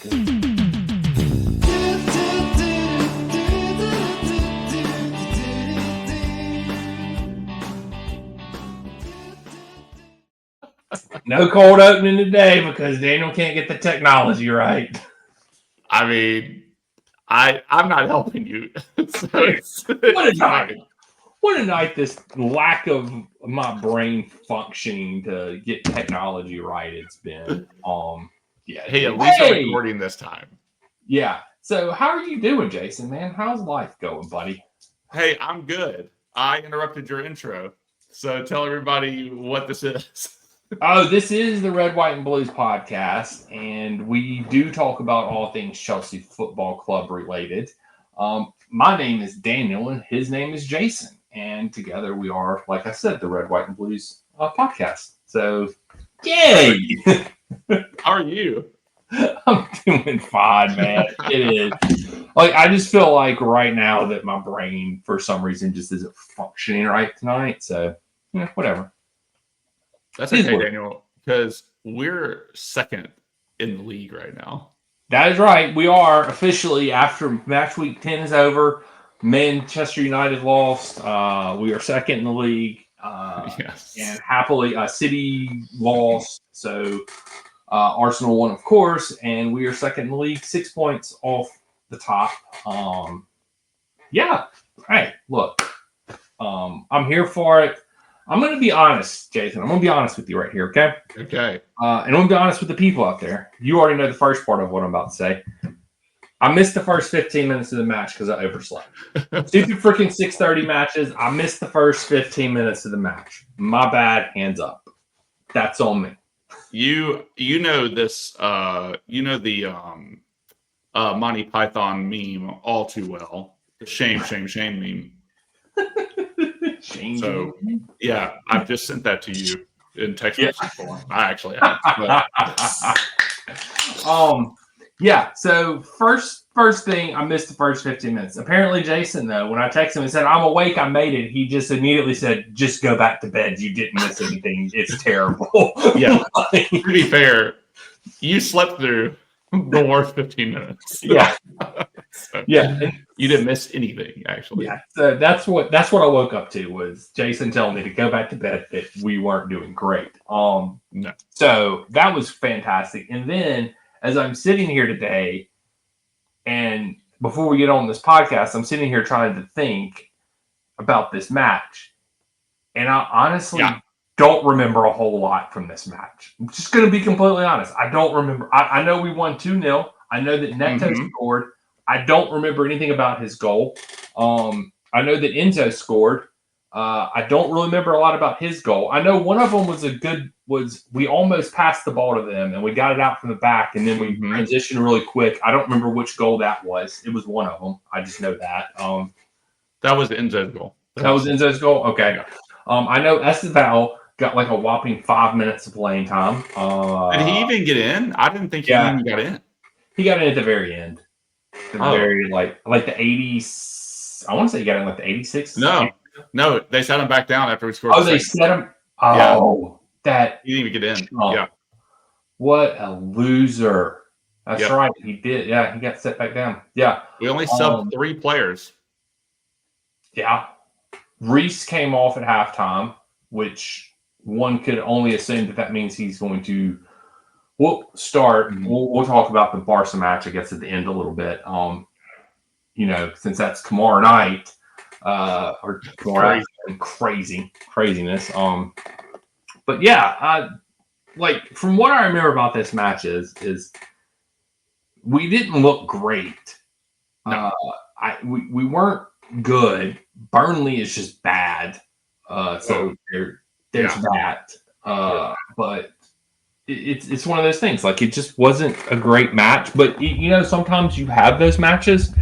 No cold opening today because Daniel can't get the technology right. I mean, I'm not helping you. So What a night. What a night, this lack of my brain functioning to get technology right it's been. Yeah. Hey, at least I'm recording this time. Yeah. So how are you doing, Jason, man? How's life going, buddy? Hey, I'm good. I interrupted your intro. So tell everybody what this is. Oh, this is the Red, White, and Blues podcast, and we do talk about all things Chelsea Football Club related. My name is Daniel, and his name is Jason, and together we are, like I said, the Red, White, and Blues podcast. So, yay! How are you? I'm doing fine, man. It is. Like, I just feel like right now that my brain, for some reason, just isn't functioning right tonight. So, yeah, whatever. That's okay, Daniel, because we're second in the league right now. That is right. We are officially, after match week 10 is over, Manchester United lost. We are second in the league. Yes. And happily, City lost. So Arsenal won, of course, and we are second in the league, 6 points off the top. Yeah. Hey, look, I'm here for it. I'm going to be honest, Jason. I'm going to be honest with you right here, okay? Okay. And I'm going to be honest with the people out there. You already know the first part of what I'm about to say. I missed the first 15 minutes of the match because I overslept. Stupid freaking 6:30 matches. I missed the first 15 minutes of the match. My bad. Hands up. That's on me. You know this. You know the Monty Python meme all too well. The shame meme. So, yeah, I've just sent that to you in text message form. I actually have. Yeah. So first thing, I missed the first 15 minutes. Apparently, Jason, though, when I texted him and said I'm awake, I made it. He just immediately said, "Just go back to bed. You didn't miss anything. It's terrible." Yeah. To be fair, you slept through the worst 15 minutes. Yeah. So, yeah. You didn't miss anything, actually. Yeah. So that's what I woke up to was Jason telling me to go back to bed, that we weren't doing great. No. So that was fantastic. And then as I'm sitting here today, and before we get on this podcast, I'm sitting here trying to think about this match. And I honestly don't remember a whole lot from this match. I'm just going to be completely honest. I don't remember. I know we won 2-0. I know that Neto scored. I don't remember anything about his goal. I know that Enzo scored. I don't really remember a lot about his goal. I know one of them was we almost passed the ball to them and we got it out from the back and then we transitioned really quick. I don't remember which goal that was. It was one of them. I just know that. That was Enzo's goal. That was Enzo's goal? Okay. Yeah. I know Esteval got like a whopping 5 minutes of playing time. Did he even get in? I didn't think he even got in. He got in at the very end. Very like the 80s. I want to say he got in like the 86. No, they set him back down after we scored. Oh, they set him. Oh, that he didn't even get in. Yeah. What a loser. That's right. He did. Yeah, he got set back down. Yeah. We only subbed 3 players. Yeah. Reese came off at halftime, which one could only assume that means he's going to. We'll start. We'll talk about the Barca match, I guess, at the end a little bit. Since that's tomorrow night, or tomorrow night, craziness. But yeah, like from what I remember about this match is we didn't look great. No. We weren't good. Burnley is just bad. So there's that. But it's one of those things. Like, it just wasn't a great match. But sometimes you have those matches,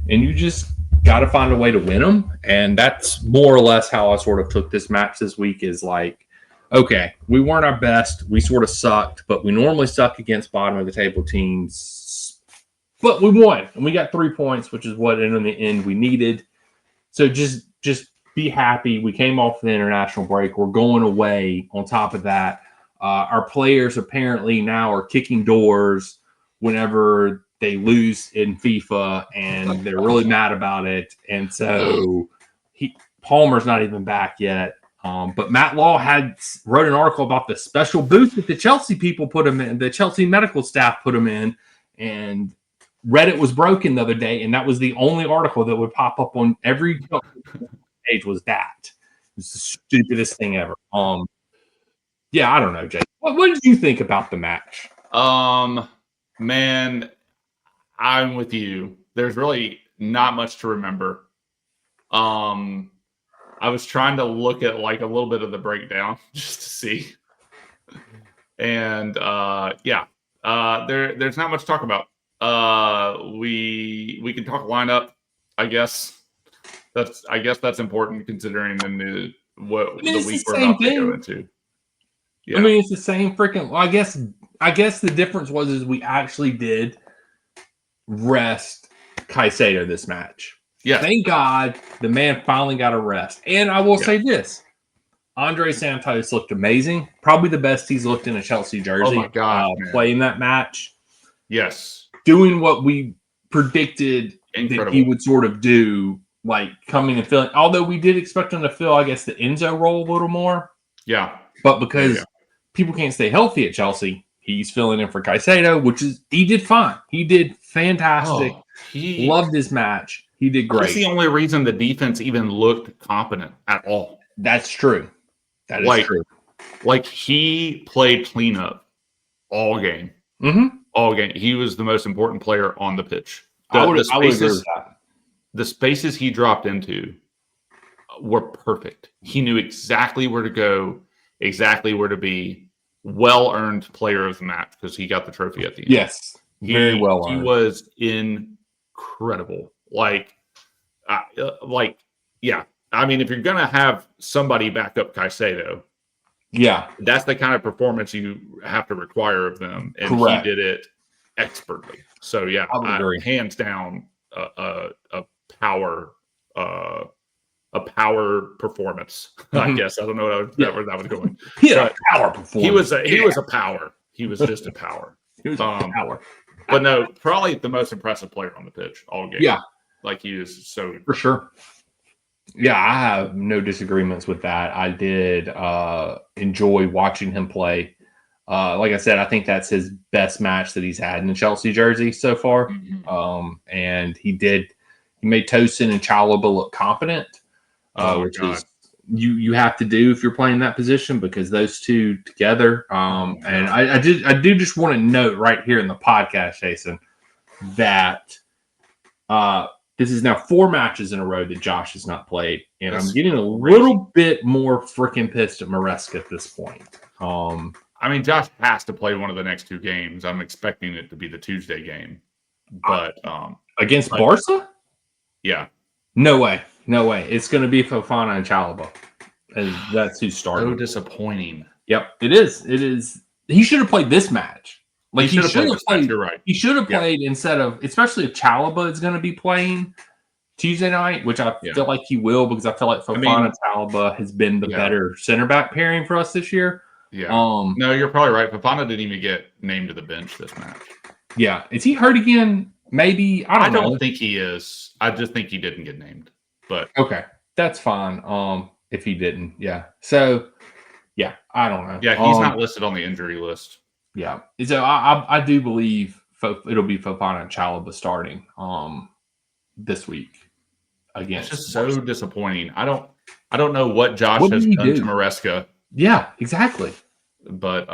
and you just got to find a way to win them. And that's more or less how I sort of took this match this week. Is like, okay, we weren't our best. We sort of sucked, but we normally suck against bottom of the table teams. But we won, and we got 3 points, which is what in the end we needed. So just be happy. We came off the international break. We're going away. On top of that, our players apparently now are kicking doors. whenever they lose in FIFA and they're really mad about it. And so Palmer's not even back yet. But Matt Law wrote an article about the special booth that the Chelsea people put him in, the Chelsea medical staff put him in, and Reddit was broken the other day, and that was the only article that would pop up on every page was that. It's the stupidest thing ever. Yeah, I don't know, Jay. What did you think about the match? Man, I'm with you. There's really not much to remember. I was trying to look at like a little bit of the breakdown just to see. And there's not much to talk about. We can talk lineup, I guess. That's important considering the week we're about to go into. Yeah. I mean, it's the same freaking. Well, I guess the difference was we actually did rest Caicedo this match. Yeah. Thank God the man finally got a rest. And I will say this. Andre Santos looked amazing. Probably the best he's looked in a Chelsea jersey. Oh my God, playing that match. Yes. Doing what we predicted that he would sort of do, like coming and filling. Although we did expect him to fill, I guess, the Enzo role a little more. Yeah. But because people can't stay healthy at Chelsea, he's filling in for Caicedo, he did fine. He did fantastic. Loved his match. He did great. That's the only reason the defense even looked competent at all. That's true. That is true. Like he played cleanup all game. Mm-hmm. All game. He was the most important player on the pitch. I would agree with that. The spaces he dropped into were perfect. He knew exactly where to go, exactly where to be. Well-earned player of the match because he got the trophy at the end. Yes. Very well earned. He was incredible. I mean, if you're going to have somebody back up Caicedo, that's the kind of performance you have to require of them. And Correct. He did it expertly. So, hands down, a power performance. I guess I don't know where that was going. A power performance. He was a power. He was just a power. He was a power. But no, probably the most impressive player on the pitch all game. Yeah. Like he is so for sure. Yeah, I have no disagreements with that. I did enjoy watching him play. Like I said, I think that's his best match that he's had in the Chelsea jersey so far. Mm-hmm. And he made Tosin and Chalobah look competent, which is you have to do if you're playing that position because those two together. And I do just want to note right here in the podcast, Jason, that this is now 4 matches in a row that Josh has not played, and I'm getting a little bit more freaking pissed at Maresca at this point. I mean, Josh has to play one of the next 2 games. I'm expecting it to be the Tuesday game, but against Barca, no way. It's going to be Fofana and Chalobah, and that's who's starting. So disappointing. Yep, it is. He should have played this match. Like he should have played. You're right. He should have played instead of, especially if Chalobah is going to be playing Tuesday night, which I feel like he will because I feel like Fofana Chalobah has been the better center back pairing for us this year. Yeah. No, you're probably right. Fofana didn't even get named to the bench this match. Yeah. Is he hurt again? Maybe. I don't think he is. I just think he didn't get named. But okay, that's fine. If he didn't, So, I don't know. Yeah, he's not listed on the injury list. Yeah, so I do believe it'll be Fofana and Chalobah starting this week again. It's just so disappointing. I don't know what Josh has done to Maresca. Yeah, exactly. But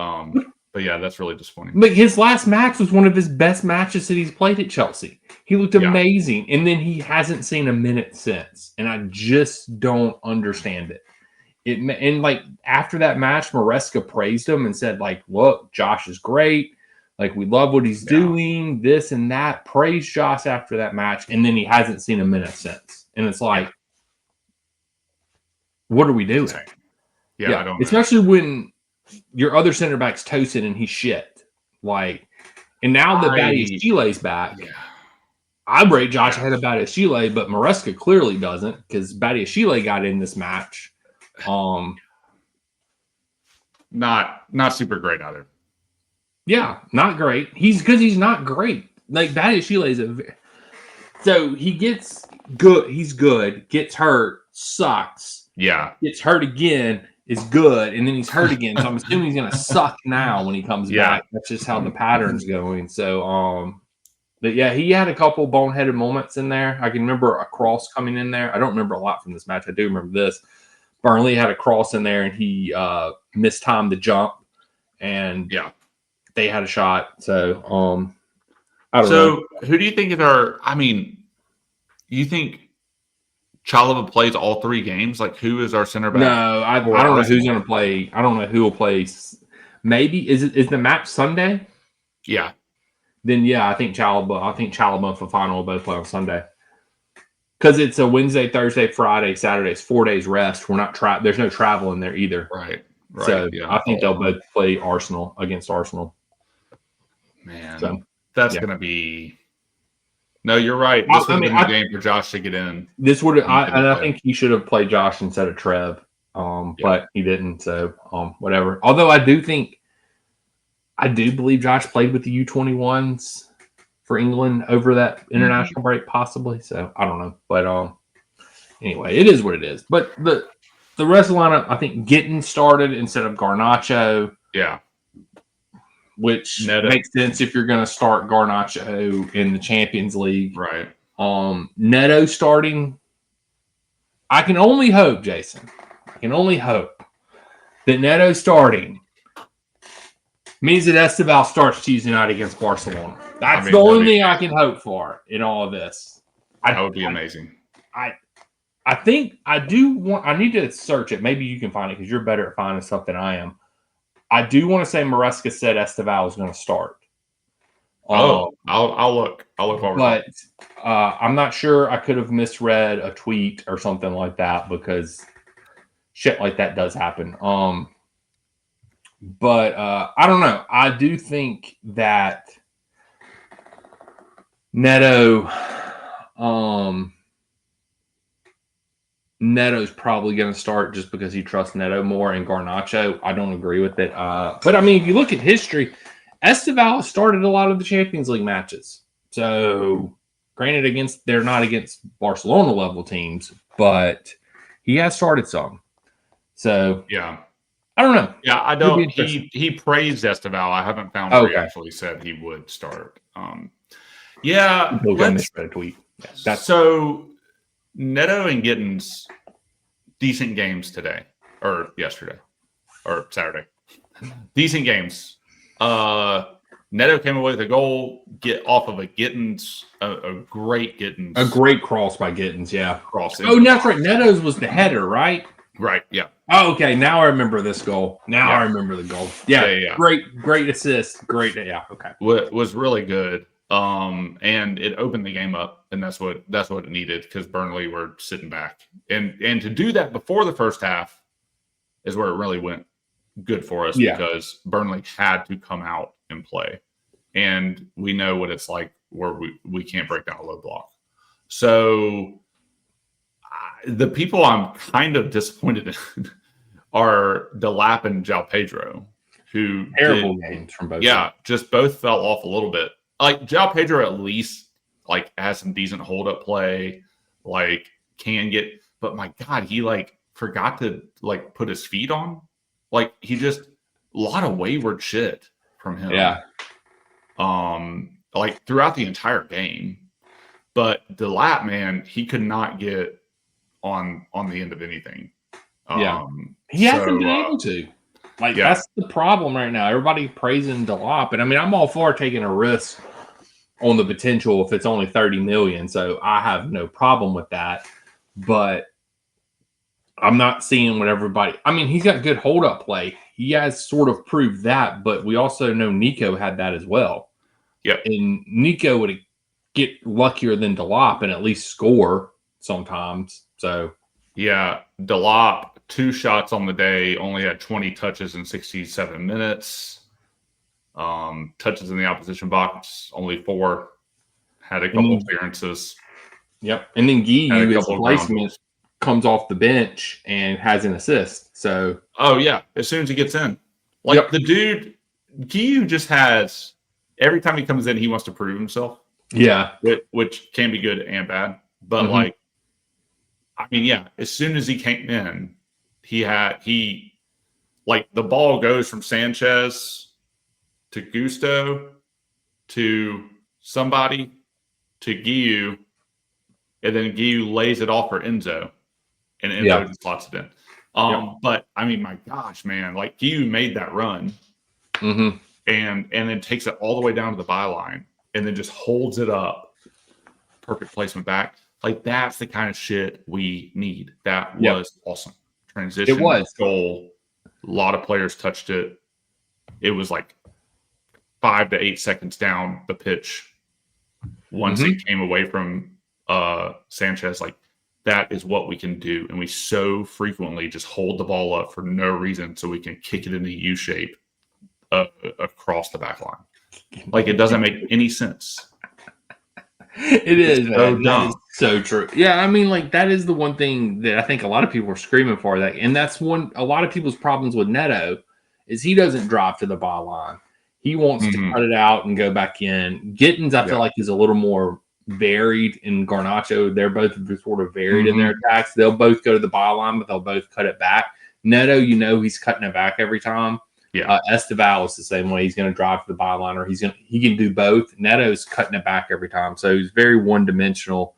yeah, that's really disappointing. But his last match was one of his best matches that he's played at Chelsea. He looked amazing, and then he hasn't seen a minute since, and I just don't understand it. And like after that match, Maresca praised him and said, like, look, Josh is great. Like, we love what he's doing, this and that. Praised Josh after that match, and then he hasn't seen a minute since. And it's like, what are we doing? Yeah, I don't know. Especially when your other center back's Tosin and he's shit. Like, and now that Badiashile's back, I rate Josh ahead of Badiashile, but Maresca clearly doesn't because Badiashile got in this match. Not super great either. Yeah, not great. He's not great. Like Badiashile is so he gets good. He's good. Gets hurt. Sucks. Yeah. Gets hurt again. Is good, and then he's hurt again. So I'm assuming he's gonna suck now when he comes back. That's just how the pattern's going. So but yeah, he had a couple boneheaded moments in there. I can remember a cross coming in there. I don't remember a lot from this match. I do remember this. Burnley had a cross in there, and he mistimed the jump, and they had a shot. So I don't know. Who do you think you think Chalobah plays all 3 games? Like, who is our center back? No, I don't know who's going to play. I don't know who will play. Maybe is the match Sunday? Yeah. Then I think Chalobah and Fofana will both play on Sunday because it's a Wednesday, Thursday, Friday, Saturday. It's 4 days rest. We're not there's no travel in there either. Right. So I think they'll both play against Arsenal. Man, that's going to be. No, you're right. This would have been the game for Josh to get in. This would, I think he should have played Josh instead of Trev, but he didn't. So whatever. Although I do believe Josh played with the U21s for England over that international break, possibly. So I don't know, but anyway, it is what it is. But the rest of the lineup, I think, getting started instead of Garnacho. Yeah. Which makes sense if you're going to start Garnacho in the Champions League. Right. Neto starting. I can only hope, Jason. That Neto starting means that Esteval starts Tuesday night against Barcelona. That's the only thing I can hope for in all of this. That would be amazing. I think I need to search it. Maybe you can find it because you're better at finding stuff than I am. I do want to say Maresca said Esteval is going to start. I'll look. But I'm not sure. I could have misread a tweet or something like that because shit like that does happen. But I don't know. I do think that Neto's probably going to start just because he trusts Neto more, and Garnacho, I don't agree with it. But I mean, if you look at history, Esteval has started a lot of the Champions League matches. So, granted, they're not against Barcelona level teams, but he has started some. So, yeah, I don't know. Yeah, I don't. He praised Esteval. I haven't found where he actually said he would start. Yeah, let's read a tweet. Yeah, so. Neto and Gittins, decent games today or yesterday or Saturday. Decent games. Neto came away with a goal. Get off of a Gittins, a great Gittins, a great cross by Gittins. Yeah, cross. That's right. Neto's was the header, right? Right. Yeah. Oh, okay. Now I remember this goal. I remember the goal. Yeah. Great assist. Great. Yeah. Okay. Was really good. And it opened the game up, and that's what it needed because Burnley were sitting back, and to do that before the first half is where it really went good for us because Burnley had to come out and play, and we know what it's like where we can't break down a low block. So the people I'm kind of disappointed in are Delap and João Pedro, who terrible games from both. Yeah, just both fell off a little bit. Like João Pedro at least has some decent hold up play, can get, but my God, he forgot to put his feet on. He just a lot of wayward shit from him. Yeah. Throughout the entire game. But Delap, man, he could not get on the end of anything. He hasn't been able to. That's the problem right now. Everybody praising Delap. And I mean, I'm all for taking a risk on the potential if it's only 30 million. So I have no problem with that. But I'm not seeing what everybody. I mean, he's got good hold up play. He has sort of proved that, but we also know Nico had that as well. Yeah. And Nico would get luckier than Delap and at least score sometimes. So yeah, Delap, 2 shots on the day, only had 20 touches in 67 minutes. Touches in the opposition box, only 4. Had a couple appearances. Yep. And then Guy, his replacement, comes off the bench and has an assist. So oh yeah, as soon as he gets in. The dude Giyu just has, every time he comes in, he wants to prove himself. Yeah. Which can be good and bad. But like, I mean, yeah, as soon as he came in, he like the ball goes from Sanchez to Gusto to somebody to Giyu, and then Giyu lays it off for Enzo, and Enzo just slots it in. But I mean, my gosh, man, like Giyu made that run, and then takes it all the way down to the byline, and then just holds it up. Perfect placement back. Like that's the kind of shit we need. That was awesome. Transition, it was goal. A lot of players touched it. It was like 5 to 8 seconds down the pitch. Once it came away from Sanchez, like that is what we can do. And we so frequently just hold the ball up for no reason so we can kick it in the U shape across the back line. Like it doesn't make any sense. It is, man. So that is so true. Yeah, I mean, like that is the one thing that I think a lot of people are screaming for. That, and that's a lot of people's problems with Neto is he doesn't drive to the byline. He wants to cut it out and go back in. Gittins, I feel like, is a little more varied. In Garnacho, they're both sort of varied in their attacks. They'll both go to the byline, but they'll both cut it back. Neto, he's cutting it back every time. Yeah, Esteval is the same way. He's going to drive to the byline, or he can do both. Neto's cutting it back every time, so he's very one dimensional.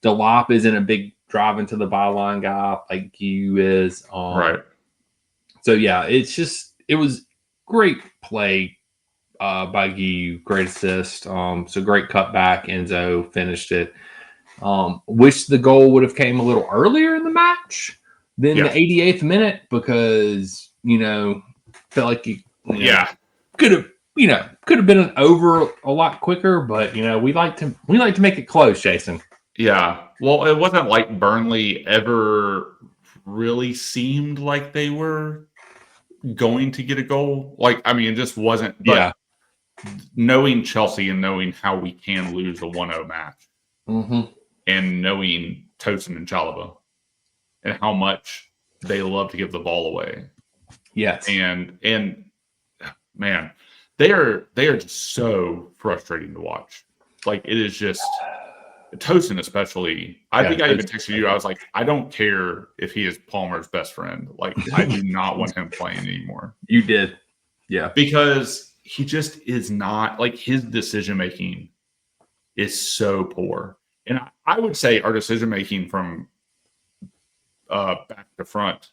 Delop isn't a big driving to the byline guy like you is. Right. So yeah, it was great play by Giyu, great assist. So great cutback. Enzo finished it. Wish the goal would have came a little earlier in the match than the 88th minute because felt like he could have been over a lot quicker, but we like to make it close, Jason. Yeah. Well, it wasn't like Burnley ever really seemed like they were going to get a goal. Like, I mean, it just wasn't. But knowing Chelsea and knowing how we can lose a 1-0 match, and knowing Tosin and Chalobah and how much they love to give the ball away. Yes. And man, they are just so frustrating to watch. Like it is just Tosin especially. I think I even texted you. I was like, I don't care if he is Palmer's best friend. Like I do not want him playing anymore. You did. Yeah. Because he just is not, like, his decision making is so poor. And I would say our decision making from back to front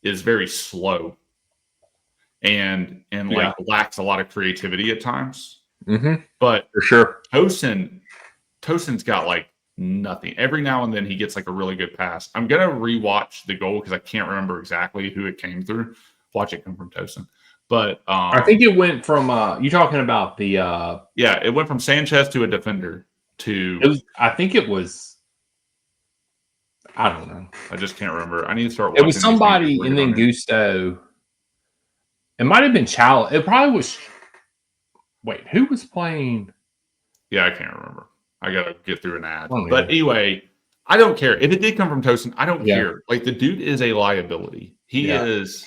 is very slow. And like lacks a lot of creativity at times. But for sure, Tosin's got like nothing. Every now and then he gets like a really good pass. I'm gonna rewatch the goal because I can't remember exactly who it came through. Watch it come from Tosin. But I think it went from you talking about the it went from Sanchez to a defender to I think it was, I don't know. I just can't remember. I need to start watching. It was somebody and then Gusto. It might have been Chal. It probably was. Wait, who was playing? Yeah, I can't remember. I got to get through an ad. But anyway, I don't care. If it did come from Tosin, I don't care. Like, the dude is a liability. He is.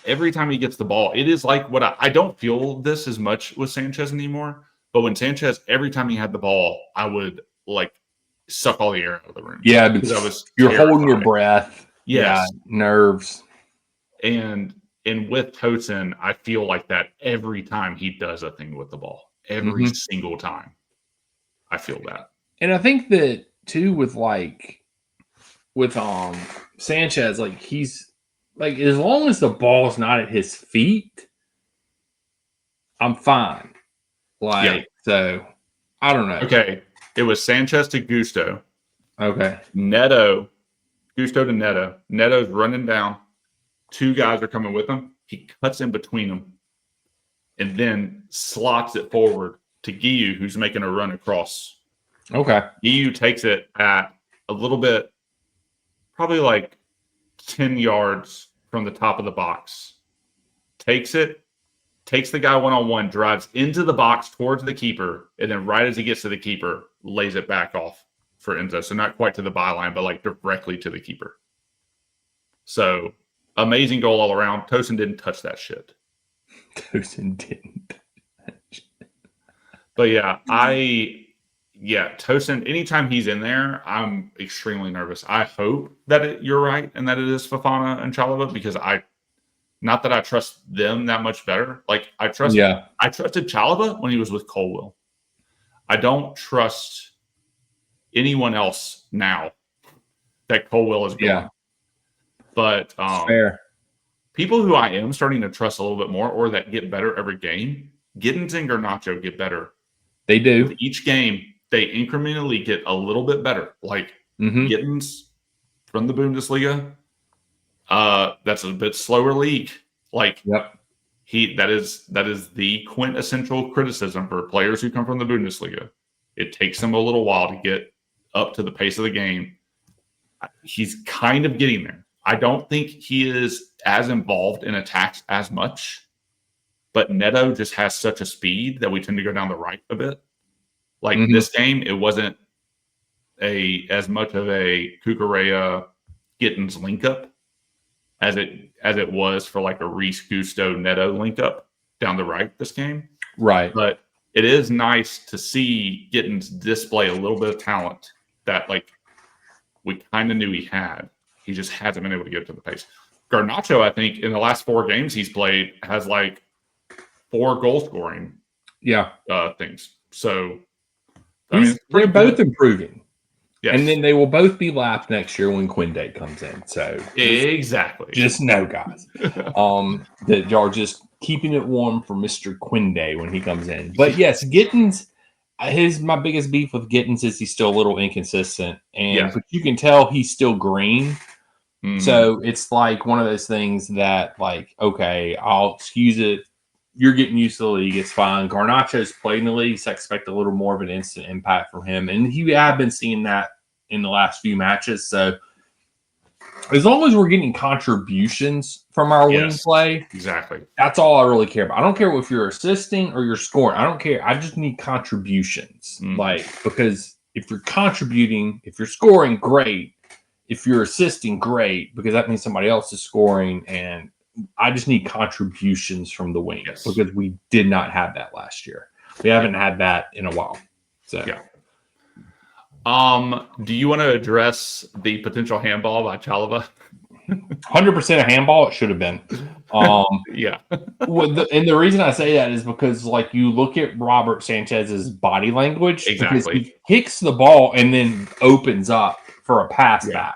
Every time he gets the ball, it is like what I don't feel this as much with Sanchez anymore. But when Sanchez, every time he had the ball, I would, like, suck all the air out of the room. Yeah, because you're holding your breath. Yes. Yeah, nerves. And with Tosin, I feel like that every time he does a thing with the ball. Every single time. I feel that. And I think that too with Sanchez, like he's like, as long as the ball's not at his feet, I'm fine. So I don't know. Okay. It was Sanchez to Gusto. Okay. Gusto to Neto. Neto's running down. 2 guys are coming with him. He cuts in between them and then slots it forward to Giyu, who's making a run across. Okay. Giyu takes it at a little bit, probably like 10 yards from the top of the box. Takes it, takes the guy one-on-one, drives into the box towards the keeper, and then right as he gets to the keeper, lays it back off for Enzo. So not quite to the byline, but like directly to the keeper. So amazing goal all around. Tosin didn't touch that shit. Tosin didn't. But yeah, Tosin, anytime he's in there, I'm extremely nervous. I hope that you're right and that it is Fofana and Chalobah, because not that I trust them that much better. Like I trusted Chalobah when he was with Colwill. I don't trust anyone else now that Colwill is gone. Yeah. But fair. People who I am starting to trust a little bit more, or that get better every game, Giddens and Garnacho get better. They do. With each game, they incrementally get a little bit better. Like Giddens from the Bundesliga, that's a bit slower league. Like that is the quintessential criticism for players who come from the Bundesliga. It takes them a little while to get up to the pace of the game. He's kind of getting there. I don't think he is as involved in attacks as much, but Neto just has such a speed that we tend to go down the right a bit. Like this game, it wasn't as much of a Cucurella Gittins link up as it was for like a Reese Gusto Neto link up down the right this game. Right. But it is nice to see Gittins display a little bit of talent that like we kind of knew he had. He just hasn't been able to get to the pace. Garnacho, I think, in the last 4 games he's played, has like 4 goal scoring things. So they're both improving. Yes. And then they will both be lapped next year when Quinde comes in. So exactly. Just know, guys, that y'all just keeping it warm for Mr. Quinde when he comes in. But yes, Gittins, my biggest beef with Gittins is he's still a little inconsistent. But you can tell he's still green. So it's like one of those things that, like, okay, I'll excuse it. You're getting used to the league. It's fine. Garnacho's played in the league, so I expect a little more of an instant impact from him. And I've been seeing that in the last few matches. So as long as we're getting contributions from our wing play, exactly, that's all I really care about. I don't care if you're assisting or you're scoring. I don't care. I just need contributions. Because if you're contributing, if you're scoring, great. If you're assisting, great, because that means somebody else is scoring, and I just need contributions from the wing because we did not have that last year. We haven't had that in a while. So do you want to address the potential handball by Chalobah? 100% a handball. It should have been. And the reason I say that is because, like, you look at Robert Sanchez's body language. Because he kicks the ball and then opens up for a pass back.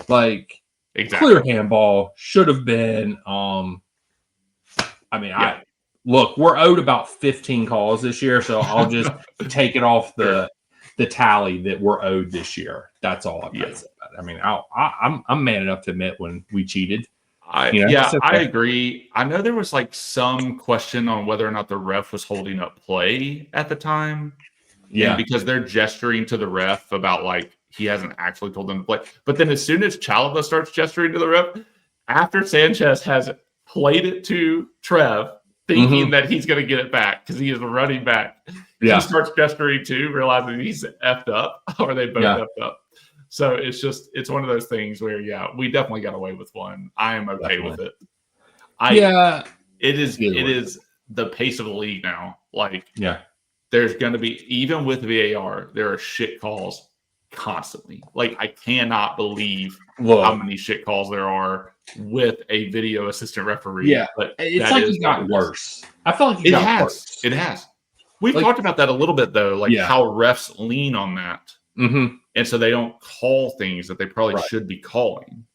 Like, clear handball should have been. We're owed about 15 calls this year, so I'll just take it off the tally that we're owed this year. That's all I've got to say about it. I mean, I'm man enough to admit when we cheated. I agree. I know there was like some question on whether or not the ref was holding up play at the time. Yeah, and because they're gesturing to the ref about like he hasn't actually told them to play. But then as soon as Chalobah starts gesturing to the ref, after Sanchez has played it to Trev, thinking that he's going to get it back because he is running back, he starts gesturing too, realizing he's effed up, or they both effed up. So it's one of those things where, we definitely got away with one. I am okay with it. It is the pace of the league now. Like, there's going to be, even with VAR, there are shit calls constantly. Like, I cannot believe how many shit calls there are with a video assistant referee. Yeah, but it's like it got worse. I feel like it got worse. It has. We've talked about that a little bit, though, like how refs lean on that. And so they don't call things that they probably should be calling.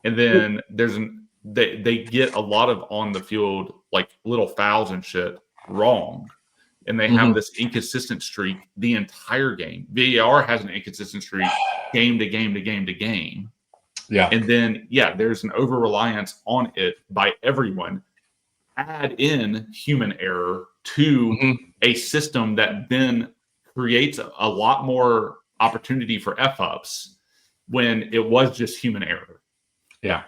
And then they get a lot of on the field, like little fouls and shit wrong. And they have this inconsistent streak the entire game. VAR has an inconsistent streak game to game to game to game. Yeah. And then, there's an over-reliance on it by everyone. Add in human error to a system that then creates a lot more opportunity for F-ups when it was just human error. Yeah.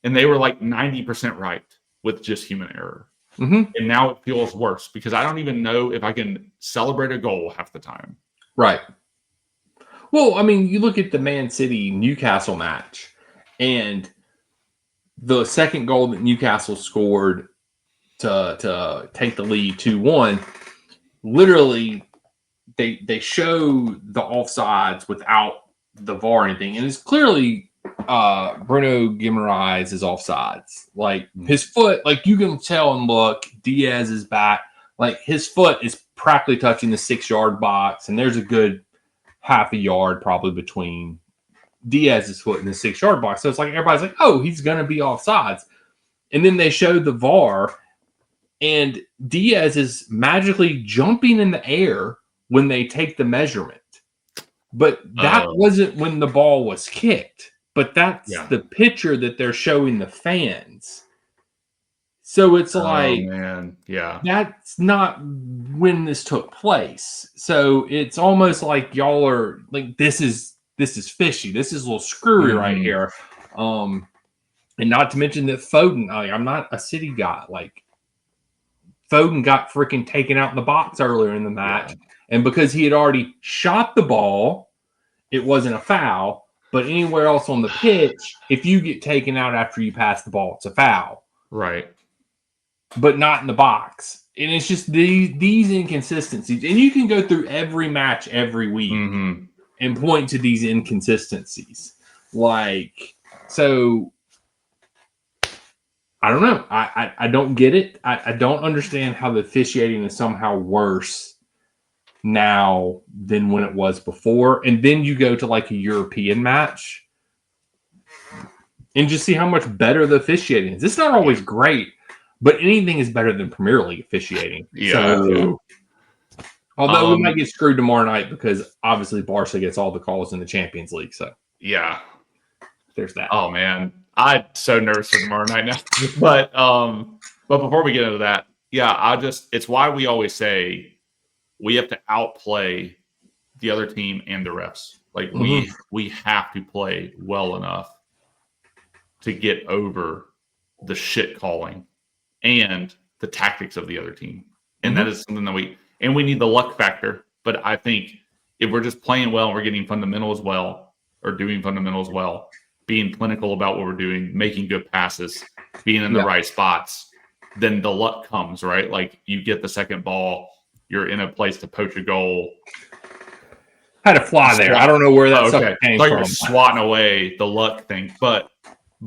And they were like 90% right with just human error. And now it feels worse because I don't even know if I can celebrate a goal half the time. Right. Well, I mean, you look at the Man City Newcastle match, and the second goal that Newcastle scored, to take the lead 2-1. Literally, they show the offsides without the VAR or anything, and it's clearly Bruno Guimaraes is offsides. Like his foot, like you can tell and look, Diaz is back. Like his foot is practically touching the 6-yard box, and there's a good half a yard probably between Diaz's foot and the 6-yard box. So it's like everybody's like, oh, he's gonna be offsides. And then they showed the VAR, and Diaz is magically jumping in the air when they take the measurement. But that wasn't when the ball was kicked. But that's the picture that they're showing the fans. So it's like, man. Yeah, that's not when this took place. So it's almost like y'all are like, this is fishy. This is a little screwy right here. And not to mention that Foden, I'm not a City guy. Like Foden got freaking taken out in the box earlier in the match. Yeah. And because he had already shot the ball, it wasn't a foul. But anywhere else on the pitch, if you get taken out after you pass the ball, it's a foul. Right. But not in the box. And it's just these inconsistencies. And you can go through every match every week and point to these inconsistencies. Like, so, I don't know. I don't get it. I don't understand how the officiating is somehow worse now than when it was before. And then you go to like a European match and just see how much better the officiating is. It's not always great, but anything is better than Premier League officiating. Although we might get screwed tomorrow night because obviously Barca gets all the calls in the Champions League. So there's that. Oh man, I'm so nervous for tomorrow night now. But before we get into that, it's why we always say we have to outplay the other team and the refs. Like we have to play well enough to get over the shit calling and the tactics of the other team. And that is something that we need the luck factor. But I think if we're just playing well and we're getting fundamentals well, or doing fundamentals well, being clinical about what we're doing, making good passes, being in the right spots, then the luck comes, right? Like you get the second ball, you're in a place to poach a goal. Had to fly there. I don't know where that sucker came from. You're swatting away the luck thing, but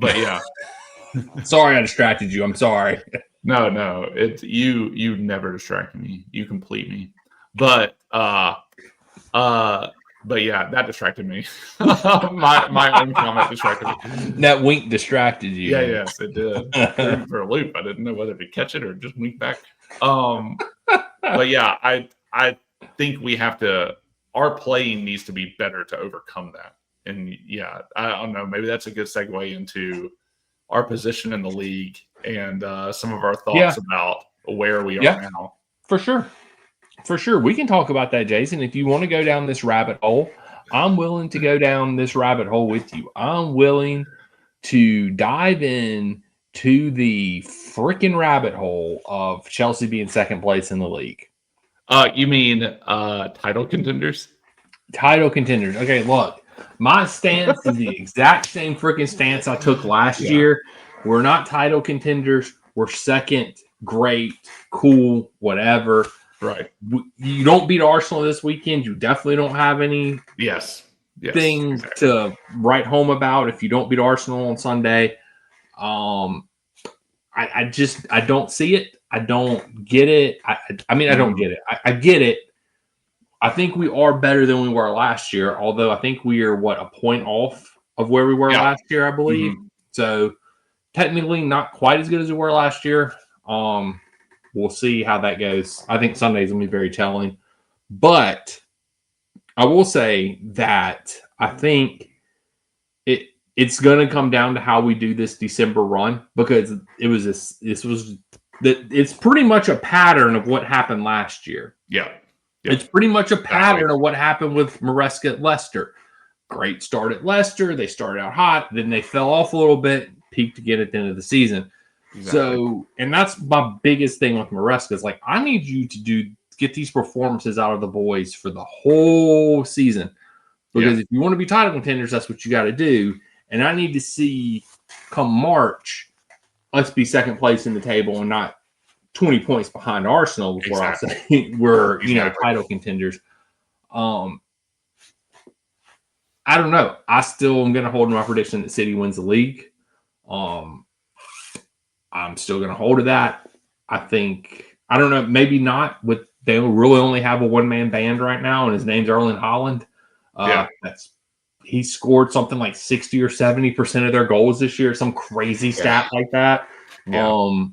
yeah. Sorry, I distracted you. I'm sorry. No, it's you never distract me. You complete me. But yeah, that distracted me. my own comment distracted me. That wink distracted you. Yeah, yes, it did. For a loop. I didn't know whether to catch it or just wink back. But yeah, I think we have to. Our playing needs to be better to overcome that. And yeah, I don't know. Maybe that's a good segue into our position in the league and some of our thoughts about where we are now. For sure. We can talk about that, Jason. If you want to go down this rabbit hole, I'm willing to go down this rabbit hole with you. I'm willing to dive in to the freaking rabbit hole of Chelsea being second place in the league. You mean title contenders? Title contenders. Okay, look. My stance is the exact same freaking stance I took last year. We're not title contenders. We're second. Great. Cool. Whatever. Right. You don't beat Arsenal this weekend. You definitely don't have any things to write home about if you don't beat Arsenal on Sunday. I don't see it. I don't get it. I mean, I don't get it. I get it. I think we are better than we were last year, although I think we are, a point off of where we were last year, I believe. So technically not quite as good as we were last year. We'll see how that goes. I think Sunday's going to be very telling. But I will say that I think it's going to come down to how we do this December run, because it's pretty much a pattern of what happened last year. Yeah. It's pretty much a pattern of what happened with Maresca at Leicester. Great start at Leicester. They started out hot. Then they fell off a little bit, peaked again at the end of the season. Exactly. So, and that's my biggest thing with Maresca is like, I need you to get these performances out of the boys for the whole season. Because if you want to be title contenders, that's what you got to do. And I need to see come March, let's be second place in the table and not 20 points behind Arsenal before I'll say we're title contenders. I don't know. I still am going to hold my prediction that City wins the league. I'm still going to hold to that. I don't know, maybe not. They really only have a one-man band right now, and his name's Erling Haaland. He scored something like 60 or 70% of their goals this year, some crazy stat like that. Yeah.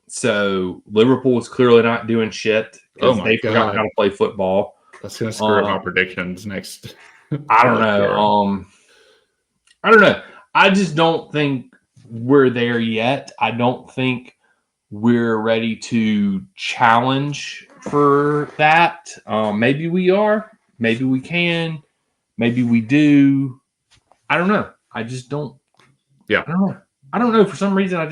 So Liverpool is clearly not doing shit because they forgot how to play football. That's going to screw up my predictions next. I don't know. I don't know. I just don't think we're there yet. I don't think we're ready to challenge for that. Maybe we are. Maybe we can. Maybe we do. I don't know. I just don't. Yeah. I don't know. For some reason,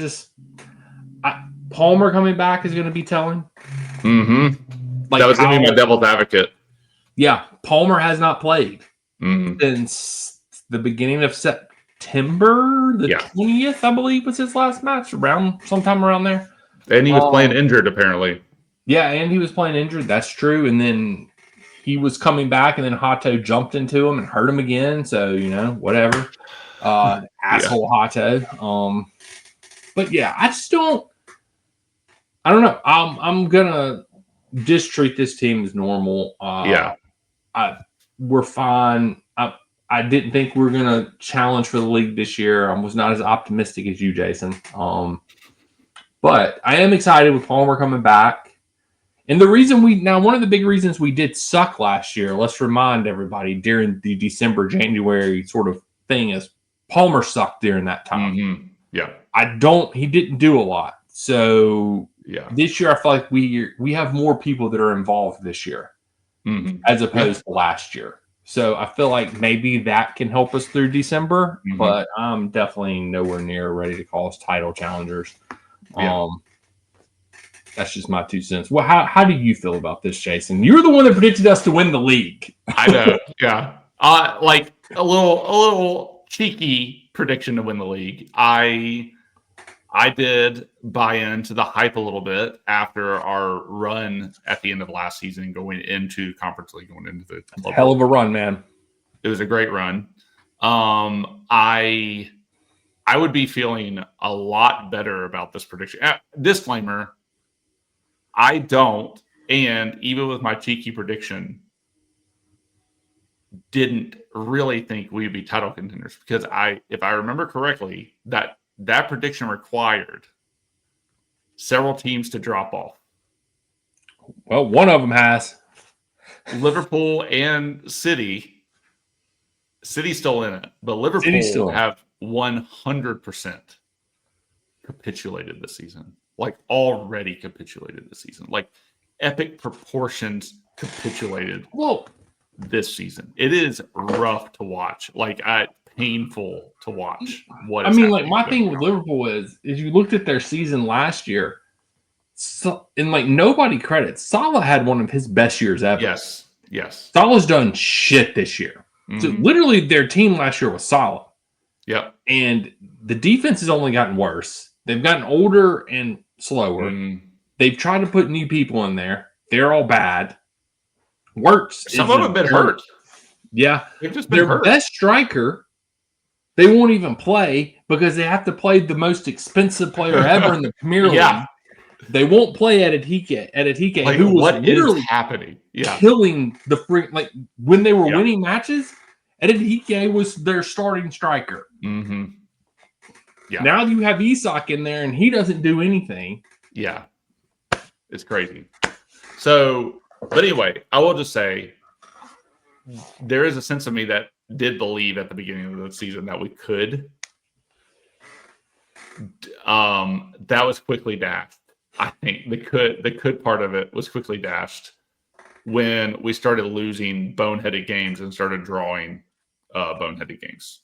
Palmer coming back is going to be telling. Mm-hmm. That was going to be my devil's advocate. Yeah. Palmer has not played since the beginning of September. The 20th, I believe, was his last match. Sometime around there. And he was playing injured, apparently. Yeah, and he was playing injured. That's true. And then he was coming back, and then Hato jumped into him and hurt him again. So, whatever. Asshole Hato. But yeah, I just don't. I don't know. I'm gonna just treat this team as normal. We're fine. I didn't think we were gonna challenge for the league this year. I was not as optimistic as you, Jason. But I am excited with Palmer coming back. And the reason one of the big reasons we did suck last year, let's remind everybody during the December, January sort of thing, is Palmer sucked during that time. Mm-hmm. Yeah. He didn't do a lot. So this year I feel like we have more people that are involved this year as opposed to last year. So I feel like maybe that can help us through December, but I'm definitely nowhere near ready to call us title challengers. That's just my 2 cents. Well, how do you feel about this, Jason? You're the one that predicted us to win the league. I know. Yeah. Like a little cheeky prediction to win the league. I did buy into the hype a little bit after our run at the end of last season, going into Conference League, going into the club. Hell of a run, man. It was a great run. I would be feeling a lot better about this prediction. Disclaimer, I don't, and even with my cheeky prediction, didn't really think we'd be title contenders because if I remember correctly, that prediction required several teams to drop off. Well, one of them has. Liverpool and City. City's still in it, but Liverpool have 100% capitulated this season. Like already capitulated this season. Like epic proportions capitulated this season. It is rough to watch. Like painful to watch. My thing with Liverpool is you looked at their season last year, nobody credits. Salah had one of his best years ever. Yes. Salah's done shit this year. So literally their team last year was Salah. Yep. And the defense has only gotten worse. They've gotten older and slower. They've tried to put new people in there. They're all bad. Works. Some of them have been hurt. Yeah. They've just been hurt. Their best striker, they won't even play because they have to play the most expensive player ever in the Premier League. They won't play Etike, who was literally happening. Killing the freak. Like when they were winning matches, Etike was their starting striker. Mm-hmm. Yeah. Now you have Isak in there, and he doesn't do anything. Yeah, it's crazy. So, but anyway, I will just say there is a sense of me that did believe at the beginning of the season that we could. That was quickly dashed. I think the could part of it was quickly dashed when we started losing boneheaded games and started drawing boneheaded games.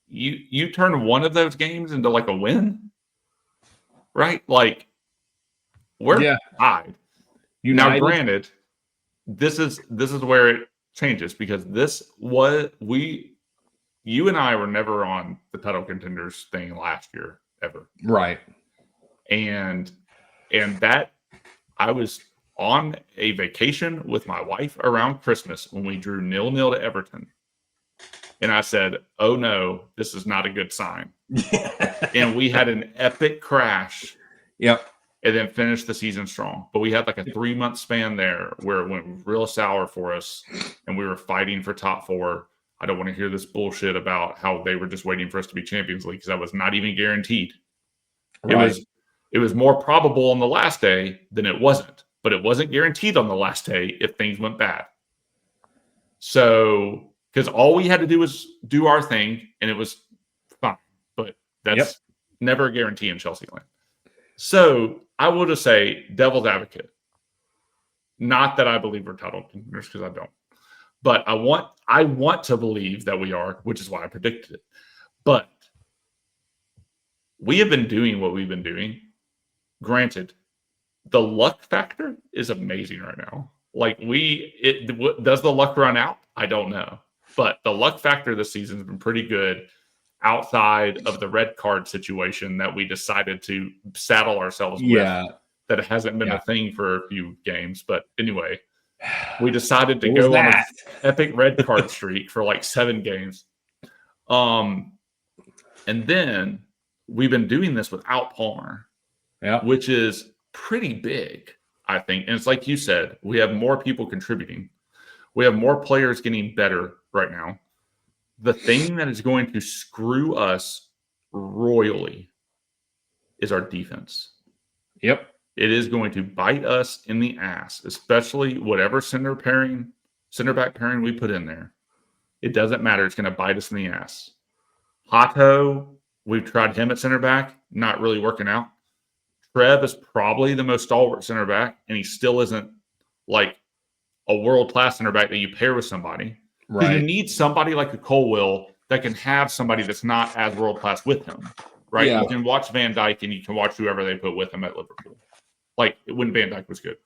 You turn one of those games into like a win, right? Like we're tied. Now, granted, this is where it changes because you and I were never on the title contenders thing last year ever, right? And And that I was on a vacation with my wife around Christmas when we drew 0-0 to Everton. And I said, oh no, this is not a good sign. And we had an epic crash. Yep. And then finished the season strong. But we had like a 3-month span there where it went real sour for us. And we were fighting for top 4. I don't want to hear this bullshit about how they were just waiting for us to be Champions League, because that was not even guaranteed. Right. It was more probable on the last day than it wasn't. But it wasn't guaranteed on the last day if things went bad. So, because all we had to do was do our thing, and it was fine. But that's never a guarantee in Chelsea land. So I will just say, devil's advocate. Not that I believe we're title contenders, because I don't. But I want to believe that we are, which is why I predicted it. But we have been doing what we've been doing. Granted, the luck factor is amazing right now. Like does the luck run out? I don't know. But the luck factor this season has been pretty good, outside of the red card situation that we decided to saddle ourselves with. That it hasn't been a thing for a few games. But anyway, we decided to go on an epic red card streak for like 7 games. And then we've been doing this without Palmer, which is pretty big, I think. And it's like you said, we have more people contributing. We have more players getting better right now. The thing that is going to screw us royally is our defense. Yep. It is going to bite us in the ass, especially whatever center back pairing we put in there. It doesn't matter. It's going to bite us in the ass. Hato, we've tried him at center back, not really working out. Trev is probably the most stalwart center back, and he still isn't like a world-class center back that you pair with somebody. Right. You need somebody like a Colwill that can have somebody that's not as world-class with him, right? Yeah. You can watch Van Dijk and you can watch whoever they put with him at Liverpool. Like, when Van Dijk was good.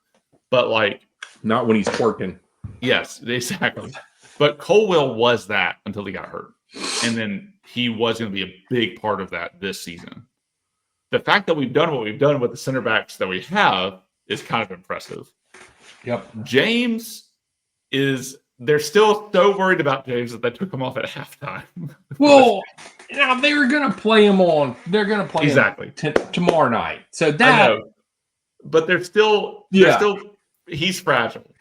But, like... not when he's twerking. Yes, exactly. But Colwill was that until he got hurt. And then he was going to be a big part of that this season. The fact that we've done what we've done with the center backs that we have is kind of impressive. Yep. James is... they're still so worried about James that they took him off at halftime. Well, now they were going to play him on. They're going to play him tomorrow night. So that... I know. But they're still, he's fragile.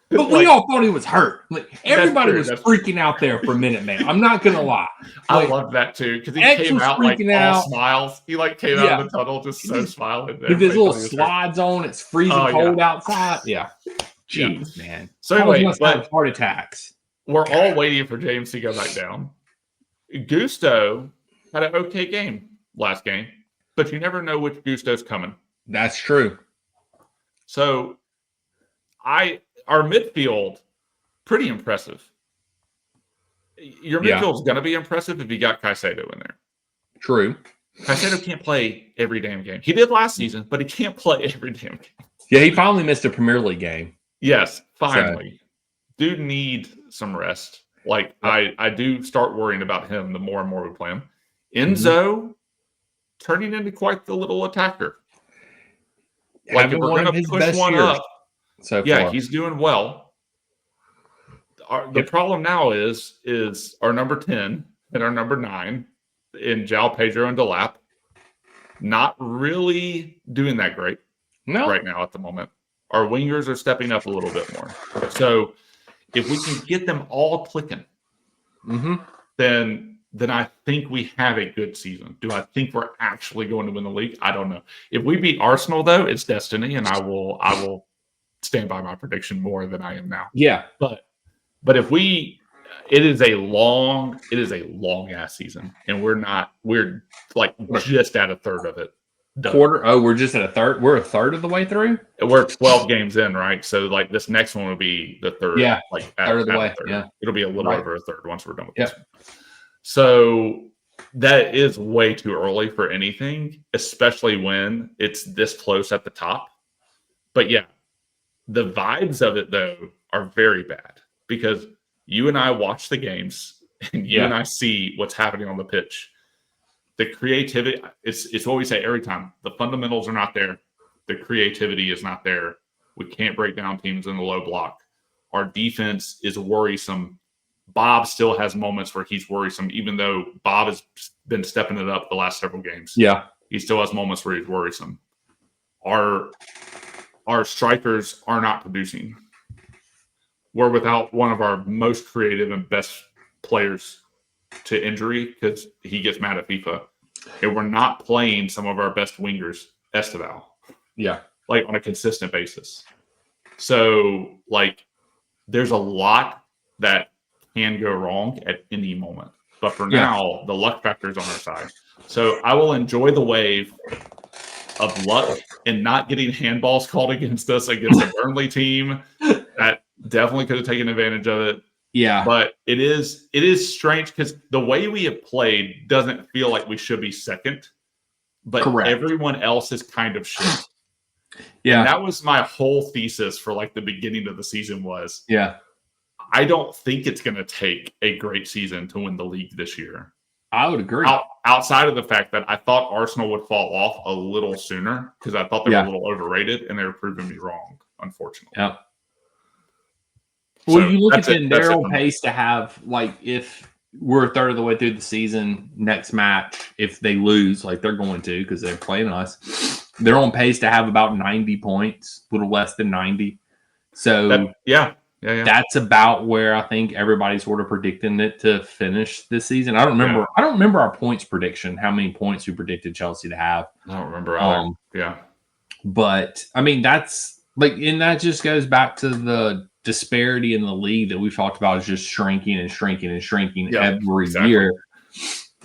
But we all thought he was hurt. Like, everybody was freaking out there for a minute, man. I'm not gonna lie. Like, I love that too, because he came out like all smiles. He like came out of the tunnel just so smiling. With his little slides on, it's freezing cold outside. Yeah. Jeez, man. So anyway, must have heart attacks. We're all waiting for James to go back down. Gusto had an okay game last game, but you never know which Gusto's coming. That's true. So our midfield, pretty impressive. Your midfield's going to be impressive if you got Caicedo in there. True. Caicedo can't play every damn game. He did last season, but he can't play every damn game. Yeah, he finally missed a Premier League game. Yes, finally. Dude need some rest. Like, I do start worrying about him the more and more we play him. Enzo turning into quite the little attacker. Like, if we're going to push one up, he's doing well. The problem now is our number 10 and our number 9 in João Pedro and Delap not really doing that great right now at the moment. Our wingers are stepping up a little bit more. So if we can get them all clicking, then I think we have a good season. Do I think we're actually going to win the league? I don't know. If we beat Arsenal, though, it's destiny, and I will stand by my prediction more than I am now. Yeah. But if it is a long ass season, and we're like just at a third of it. Done. Quarter? Oh, we're just at a third. We're a third of the way through. We're 12 games in, right? So like this next one will be the third. Yeah, like third of the way. Yeah, it'll be a little over a third once we're done with this one. So that is way too early for anything, especially when it's this close at the top. But yeah, the vibes of it though are very bad because you and I watch the games and you and I see what's happening on the pitch. The creativity, it's what we say every time. The fundamentals are not there. The creativity is not there. We can't break down teams in the low block. Our defense is worrisome. Bob still has moments where he's worrisome, even though Bob has been stepping it up the last several games. Yeah. He still has moments where he's worrisome. Our strikers are not producing. We're without one of our most creative and best players to injury because he gets mad at FIFA. And we're not playing some of our best wingers, Esteval. Yeah. Like on a consistent basis. So, like, there's a lot that can go wrong at any moment. But for now, the luck factor is on our side. So I will enjoy the wave of luck and not getting handballs called against us against a Burnley team that definitely could have taken advantage of it. Yeah. But it is strange because the way we have played doesn't feel like we should be second. But Correct. Everyone else is kind of shit. Yeah. And that was my whole thesis for like the beginning of the season was. Yeah. I don't think it's going to take a great season to win the league this year. I would agree. Outside of the fact that I thought Arsenal would fall off a little sooner because I thought they were a little overrated, and they were proving me wrong, unfortunately. Yeah. Well, you look at them, they're on pace to have, like, if we're a third of the way through the season, next match, if they lose, like they're going to because they're playing us, they're on pace to have about 90 points, a little less than 90. So, that's about where I think everybody's sort of predicting it to finish this season. I don't remember. I don't remember our points prediction. How many points we predicted Chelsea to have? I don't remember either. But I mean, that's like, and that just goes back to the disparity in the league that we've talked about is just shrinking and shrinking and shrinking every year.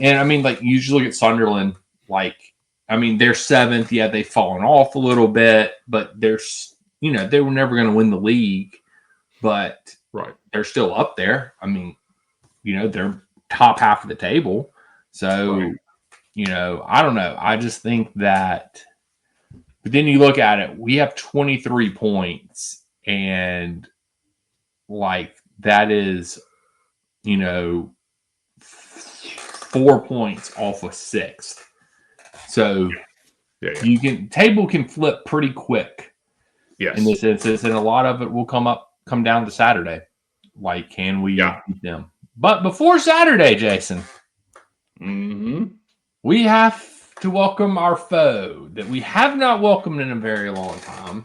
And I mean, like, you just look at Sunderland. Like, I mean, they're seventh. Yeah, they've fallen off a little bit, but they were never going to win the league. But they're still up there. I mean, they're top half of the table. So, I don't know. I just think that – but then you look at it, we have 23 points, and, like, that is, 4 points off of sixth. So, table can flip pretty quick in this instance, and a lot of it will come down to Saturday. Like, can we beat them? But before Saturday, Jason, we have to welcome our foe that we have not welcomed in a very long time.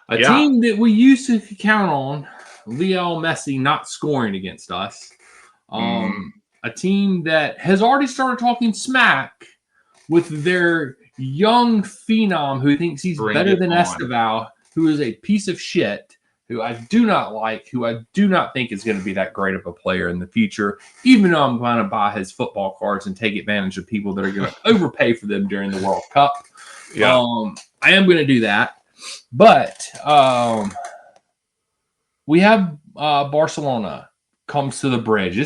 A team that we used to count on, Leo Messi not scoring against us. A team that has already started talking smack with their young phenom who thinks he's better than Esteval, who is a piece of shit, who I do not like, who I do not think is going to be that great of a player in the future, even though I'm going to buy his football cards and take advantage of people that are going to overpay for them during the World Cup. I am going to do that. But we have Barcelona comes to the bridge.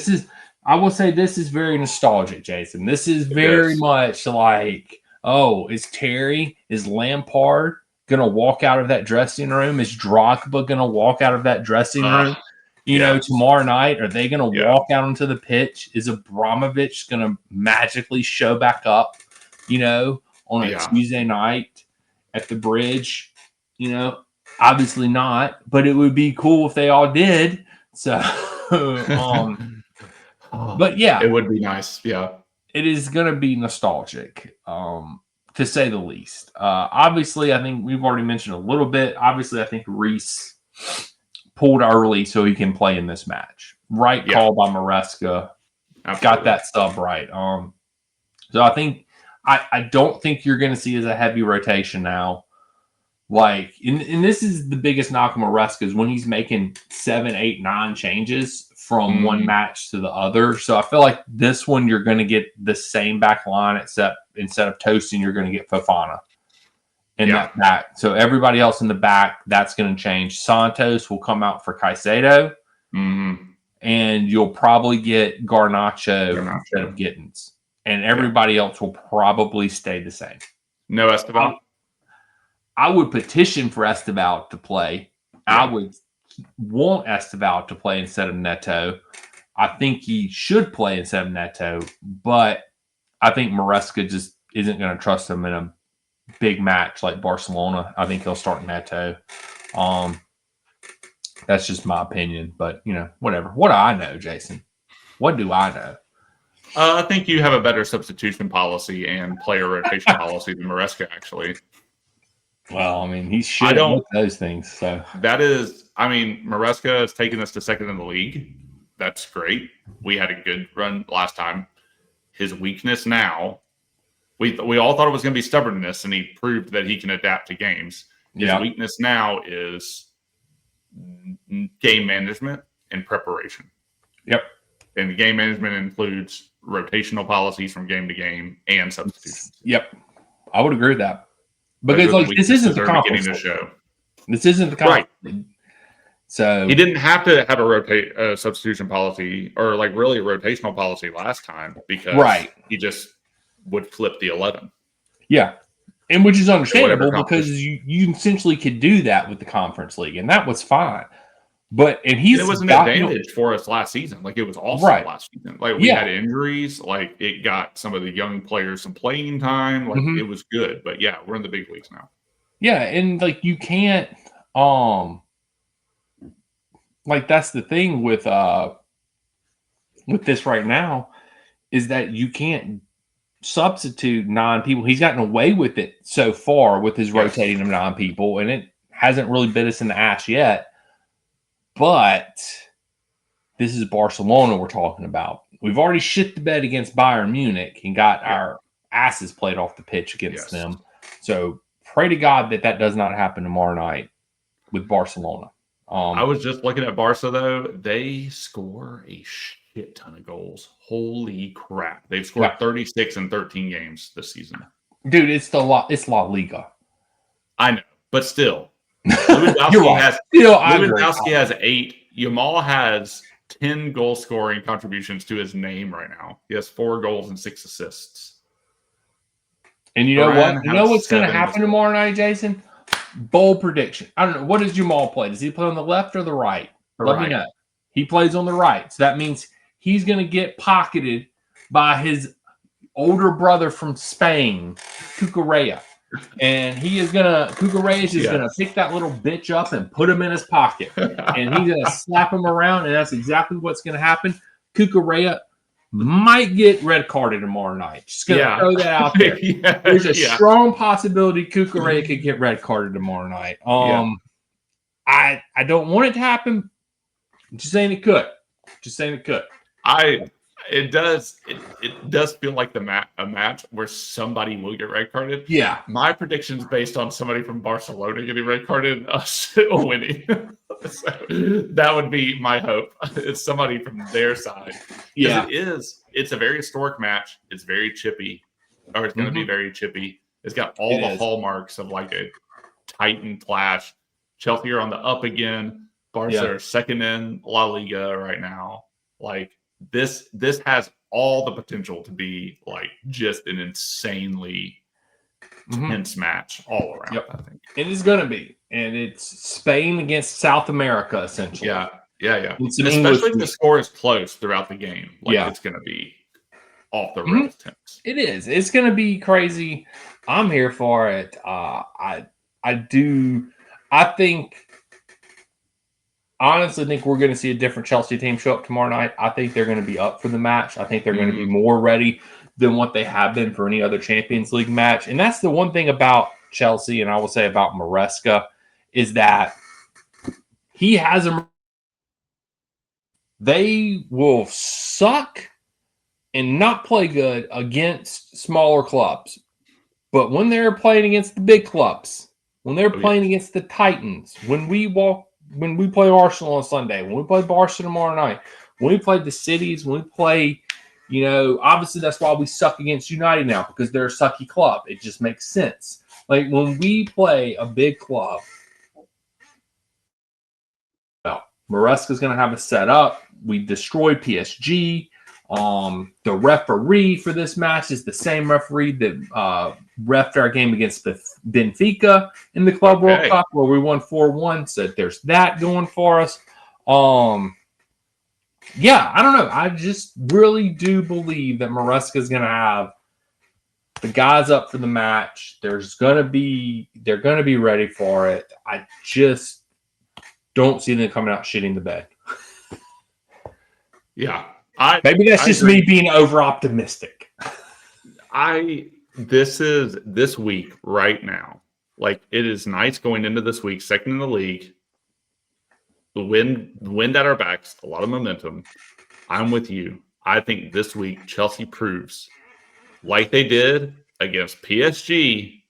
I will say this is very nostalgic, Jason. This is very much like, is Lampard going to walk out of that dressing room? Is Drogba going to walk out of that dressing room? Tomorrow night, are they going to walk out onto the pitch? Is Abramovich going to magically show back up, on a Tuesday night at the bridge? Obviously not, but it would be cool if they all did. So, but yeah, it would be nice. Yeah, it is going to be nostalgic. To say the least. Obviously, I think we've already mentioned a little bit. Obviously, I think Reece pulled early so he can play in this match. Right call by Maresca. Got that sub right. So I think I don't think you're going to see as a heavy rotation now. Like, and this is the biggest knock on Maresca is when he's making 7, 8, 9 changes from one match to the other. So I feel like this one you're going to get the same back line, except instead of Toasting, you're going to get Fofana. And that back. So everybody else in the back, that's going to change. Santos will come out for Caicedo. And you'll probably get Garnacho instead of Gittins. And everybody else will probably stay the same. No Esteban? I would petition for Esteban to play. I would want Esteban to play instead of Neto. I think he should play instead of Neto, but I think Maresca just isn't going to trust him in big match like Barcelona, I think he'll start Neto. That's just my opinion, but whatever. What do I know, Jason? What do I know? I think you have a better substitution policy and player rotation policy than Maresca, actually. Well, I mean, he's shit at those things. So that is, I mean, Maresca has taken us to second in the league. That's great. We had a good run last time. His weakness now, we all thought it was going to be stubbornness, and he proved that he can adapt to games. His weakness now is game management and preparation. Yep. And game management includes rotational policies from game to game and substitutions. Yep. I would agree with that. Because this isn't the conference league. This isn't the conference league. So he didn't have to have a substitution policy or really a rotational policy last time because he just would flip the 11. Yeah. And which is understandable because you essentially could do that with the conference league, and that was fine. But it was an advantage for us last season. It was awesome last season. We had injuries. It got some of the young players some playing time. It was good. But yeah, we're in the big leagues now. Yeah, and you can't that's the thing with this right now is that you can't substitute 9 people. He's gotten away with it so far with his rotating of 9 people, and it hasn't really bit us in the ass yet. But this is Barcelona we're talking about. We've already shit the bed against Bayern Munich and got our asses played off the pitch against them. So pray to God that does not happen tomorrow night with Barcelona. I was just looking at Barca, though. They score a shit ton of goals. Holy crap. They've scored 36 in 13 games this season. Dude, it's La Liga. I know, but still. Lewandowski has 8. Yamal has 10 goal scoring contributions to his name right now. He has 4 goals and 6 assists. And you know what? You know what's going to happen tomorrow night, Jason? Bold prediction. I don't know. What does Jamal play? Does he play on the left or the right? Let me know. He plays on the right. So that means he's going to get pocketed by his older brother from Spain, Cucurella. And Cucurella is just going to pick that little bitch up and put him in his pocket. And he's going to slap him around, and that's exactly what's going to happen. Cucurella might get red carded tomorrow night. Just going to throw that out there. There's a strong possibility Cucurella could get red carded tomorrow night. I don't want it to happen. Just saying it could. It does feel like a match where somebody will get red carded. Yeah. My prediction is based on somebody from Barcelona getting red carded and us winning. So that would be my hope. It's somebody from their side. Yeah. It's a very historic match. It's very chippy. Or it's going to be very chippy. It's got all the hallmarks of a Titan clash. Chelsea are on the up again. Barca are second in La Liga right now. This has all the potential to be just an insanely tense match all around. I think it is going to be, and it's Spain against South America essentially. Yeah. Especially if the score is close throughout the game. It's going to be off the rails tense. It is. It's going to be crazy. I'm here for it. I honestly think we're going to see a different Chelsea team show up tomorrow night. I think they're going to be up for the match. I think they're going to be more ready than what they have been for any other Champions League match. And that's the one thing about Chelsea, and I will say about Maresca, is that they will suck and not play good against smaller clubs. But when they're playing against the big clubs, when they're playing against the Titans, when we play Arsenal on Sunday, when we play Barca tomorrow night, when we play the cities, when we play, obviously that's why we suck against United now, because they're a sucky club. It just makes sense. When we play a big club, Maresca's going to have it set up. We destroyed PSG. The referee for this match is the same referee that refed our game against Benfica in the Club World Cup, where we won 4-1. So there's that going for us. I don't know. I just really do believe that Maresca is going to have the guys up for the match. They're gonna be ready for it. I just don't see them coming out shitting the bed. Yeah. Maybe that's just me being over optimistic. This week right now. Like, it is nice going into this week, second in the league. The wind at our backs, a lot of momentum. I'm with you. I think this week Chelsea proves, like they did against PSG,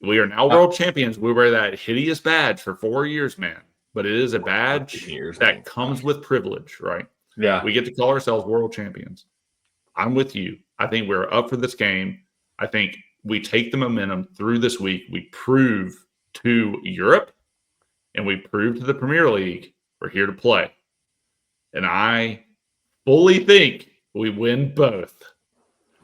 we are now world champions. We wear that hideous badge for 4 years, man. But it is a badge that comes with privilege, right? Yeah. We get to call ourselves world champions. I'm with you. I think we're up for this game. I think we take the momentum through this week. We prove to Europe and we prove to the Premier League we're here to play. And I fully think we win both.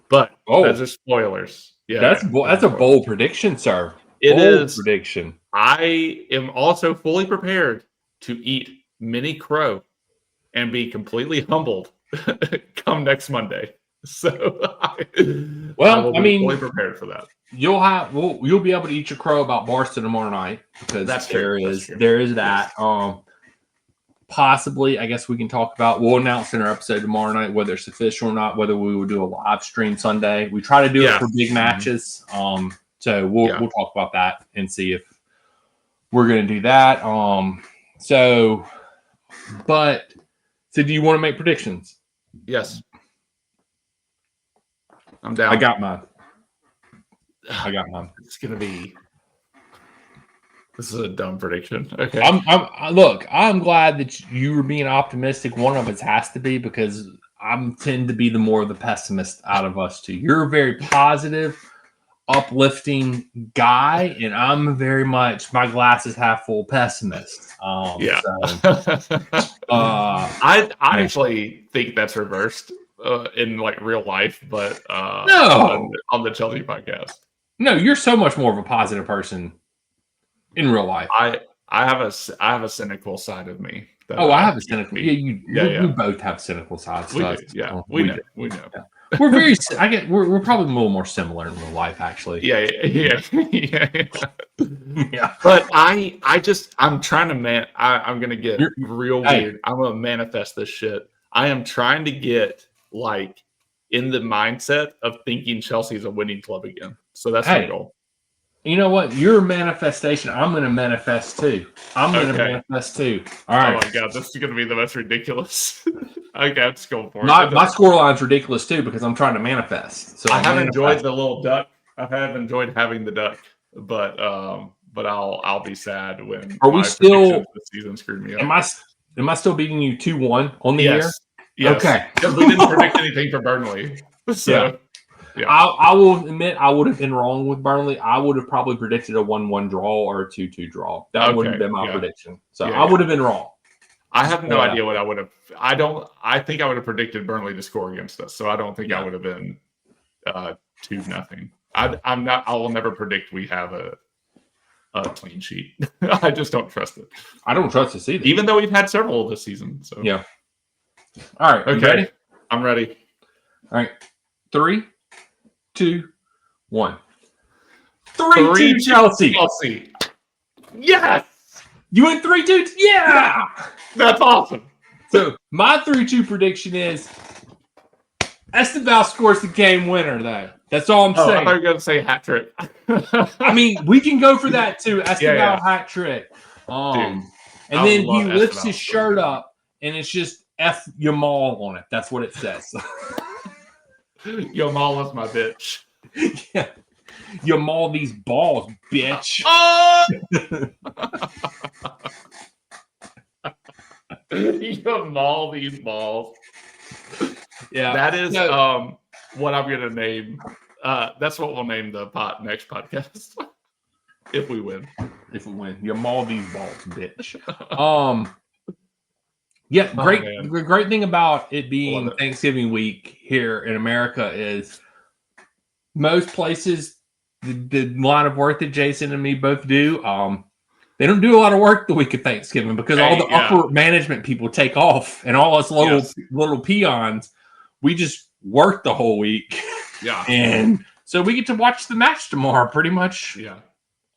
But those are spoilers. Yeah, that's a bold prediction, sir. It is prediction. I am also fully prepared to eat mini crow and be completely humbled come next Monday. So I will be fully prepared for that. You'll be able to eat your crow about Barcelona tomorrow night because there is that. Possibly, I guess we can talk about. We'll announce in our episode tomorrow night whether it's official or not. Whether we will do a live stream Sunday. We try to do it for big matches. So we'll talk about that and see if we're going to do that. So do you want to make predictions? Yes. I'm down. I got mine. It's going to be. This is a dumb prediction. Okay. I'm glad that you were being optimistic. One of us has to be because I tend to be the more of the pessimist out of us two. You're a very positive, uplifting guy, and I'm very much my glass is half full pessimist. I actually think that's reversed in like real life, but no, on the Chelsea podcast. No, you're so much more of a positive person in real life. I have a cynical side of me. I have a cynical. We both have cynical sides. We know. Yeah. We're very. We're probably a little more similar in real life, actually. Yeah. But I'm trying to I'm gonna get real weird. I'm gonna manifest this shit. I am trying to get like in the mindset of thinking Chelsea's a winning club again. So that's my goal. You know what? Your manifestation, I'm going to manifest too. I'm going to manifest too. All right. Oh my God, this is going to be the most ridiculous. Okay, I'm just going for it. My score line's ridiculous too because I'm trying to manifest. So I have enjoyed the little duck. I have enjoyed having the duck, but I'll be sad when. Are we still? The season screwed me up. Am I still beating you 2-1 on the year? Yes. Okay. Because we didn't predict anything for Burnley. So. Yeah. I will admit I would have been wrong with Burnley. I would have probably predicted a 1-1 draw or a 2-2 draw. That would have been my prediction. So I would have been wrong. I have no idea what I would have. I think I would have predicted Burnley to score against us. So I don't think I would have been 2-0. I will never predict we have a clean sheet. I just don't trust it. I don't trust it either. Even though we've had several this season. So yeah. All right. Okay. Ready? I'm ready. All right. 3, 2, 1. 3-2 Chelsea. Yes. You went 3-2. Yeah. That's awesome. So my 3-2 prediction is Esteban scores the game winner, though. That's all I'm saying. I thought you were going to say hat trick. I mean, we can go for that too. Esteban hat trick. And then he lifts his shirt up, and it's just F Yamal on it. That's what it says. Yamal is my bitch. Yeah. Yamal these balls, bitch. Yamal these balls. Yeah. That is what I'm going to name. That's what we'll name the next podcast. If we win. Yamal these balls, bitch. Yeah, great thing about it being Thanksgiving week here in America is most places, the line of work that Jason and me both do, they don't do a lot of work the week of Thanksgiving because all the upper management people take off and all us little peons, we just work the whole week. Yeah. And so we get to watch the match tomorrow pretty much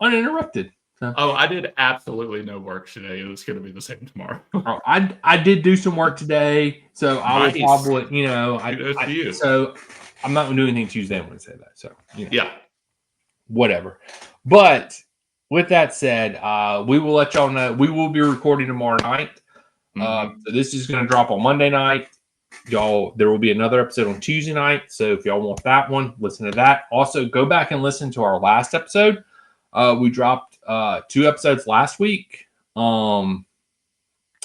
uninterrupted. So. Oh, I did absolutely no work today. It was going to be the same tomorrow. I did do some work today, so I will probably, you. So I'm not going to do anything Tuesday and Wednesday, though. So, whatever. But with that said, we will let y'all know. We will be recording tomorrow night. So this is going to drop on Monday night. Y'all, there will be another episode on Tuesday night. So if y'all want that one, listen to that. Also, go back and listen to our last episode. We dropped 2 episodes last week. We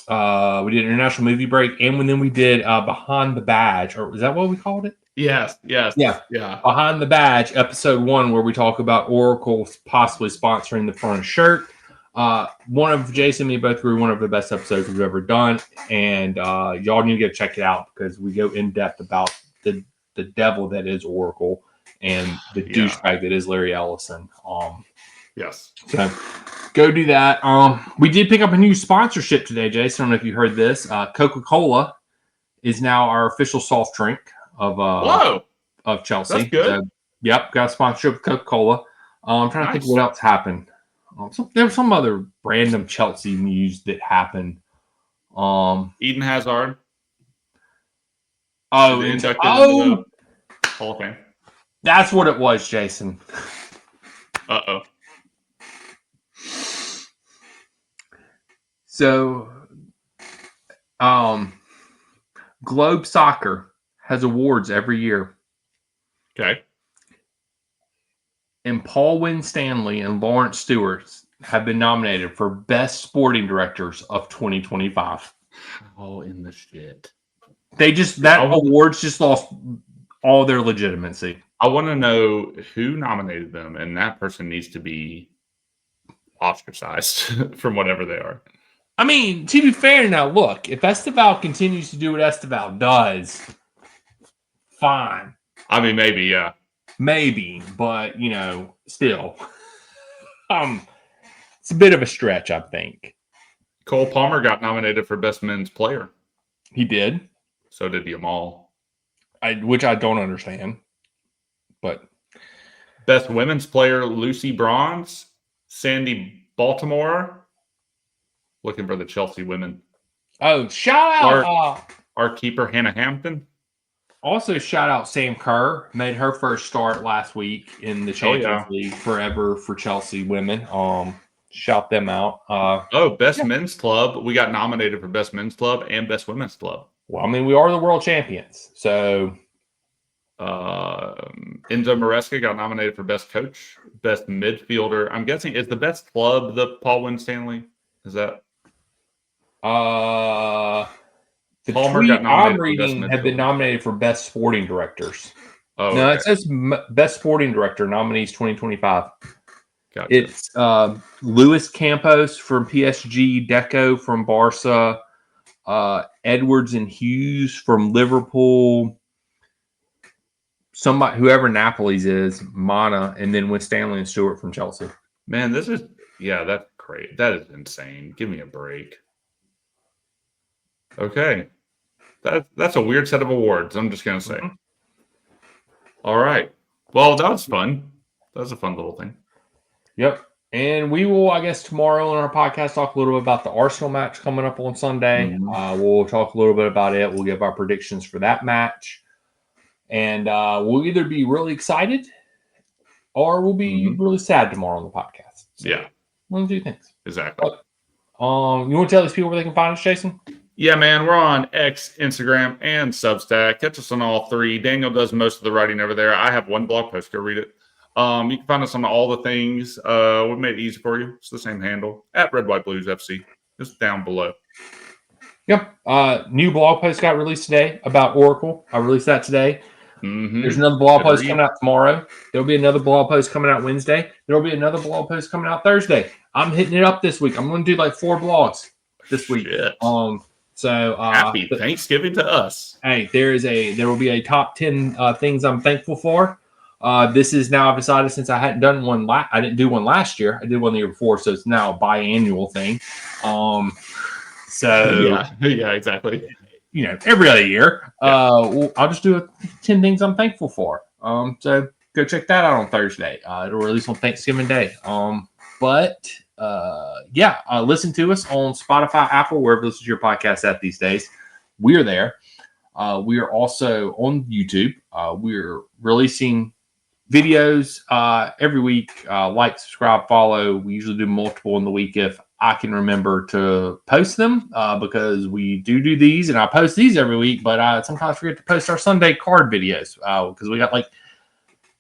did International Movie Break, and then we did Behind the Badge, or is that what we called it? Yes. Yeah. Behind the Badge, episode 1, where we talk about Oracle possibly sponsoring the front shirt. One of Jason and me both agree one of the best episodes we've ever done, and y'all need to go check it out because we go in depth about the devil that is Oracle and the douchebag that is Larry Ellison. Yes. So go do that. We did pick up a new sponsorship today, Jason. I don't know if you heard this. Coca-Cola is now our official soft drink of Chelsea. That's good. So, got a sponsorship with Coca-Cola. I'm trying to think what else happened. There was some other random Chelsea news that happened. Eden Hazard. Hall of Fame. That's what it was, Jason. Uh-oh. So, Globe Soccer has awards every year. Okay. And Paul Winstanley and Lawrence Stewart have been nominated for Best Sporting Directors of 2025. How in the shit? Awards just lost all their legitimacy. I want to know who nominated them, and that person needs to be ostracized from whatever they are. I mean, to be fair now, look, if Esteval continues to do what Esteval does, fine. I mean, maybe, yeah. Maybe, but, still. It's a bit of a stretch, I think. Cole Palmer got nominated for Best Men's Player. He did. So did Yamal. Which I don't understand. But Best Women's Player, Lucy Bronze, Sandy Baltimore. Looking for the Chelsea women. Oh, shout out our keeper, Hannah Hampton. Also, shout out Sam Kerr. Made her first start last week in the Champions League forever for Chelsea women. Shout them out. Best Men's Club. We got nominated for Best Men's Club and Best Women's Club. Well, I mean, we are the world champions. So, Enzo Maresca got nominated for Best Coach, Best Midfielder. I'm guessing, is the Best Club the Paul Winstanley? Is that? The tweet I'm reading have been nominated for Best Sporting Directors. Oh, no, it says Best Sporting Director nominees 2025. Gotcha. It's Luis Campos from PSG, Deco from Barca, Edwards and Hughes from Liverpool, whoever Napoli's is, Mana, and then Winstanley and Stewart from Chelsea. Man, that's great. That is insane. Give me a break. Okay. That's a weird set of awards, I'm just going to say. Mm-hmm. All right. Well, that was fun. That was a fun little thing. Yep. And we will, I guess, tomorrow on our podcast talk a little bit about the Arsenal match coming up on Sunday. Mm-hmm. We'll talk a little bit about it. We'll give our predictions for that match. And we'll either be really excited or we'll be really sad tomorrow on the podcast. So one of the two things. Exactly. But, you want to tell these people where they can find us, Jason? Yeah, man, we're on X, Instagram, and Substack. Catch us on all 3. Daniel does most of the writing over there. I have one blog post. Go read it. You can find us on all the things. We made it easy for you. It's the same handle, at Red White Blues FC. Just down below. Yep. New blog post got released today about Oracle. I released that today. Mm-hmm. There's another blog post coming out tomorrow. There'll be another blog post coming out Wednesday. There'll be another blog post coming out Thursday. I'm hitting it up this week. I'm going to do like 4 blogs this week. Shit. So happy Thanksgiving to us. Hey, there will be a top 10 things I'm thankful for. This is now I've decided since I hadn't done one. I didn't do one last year. I did one the year before, so it's now a biannual thing. Yeah, exactly. Every other year. I'll just do 10 things I'm thankful for. So go check that out on Thursday. It'll release on Thanksgiving Day. Listen to us on Spotify, Apple, wherever this is your podcast at these days. We're there. We are also on YouTube. We're releasing videos every week. Like, subscribe, follow. We usually do multiple in the week if I can remember to post them because we do these, and I post these every week, but I sometimes forget to post our Sunday card videos because we got like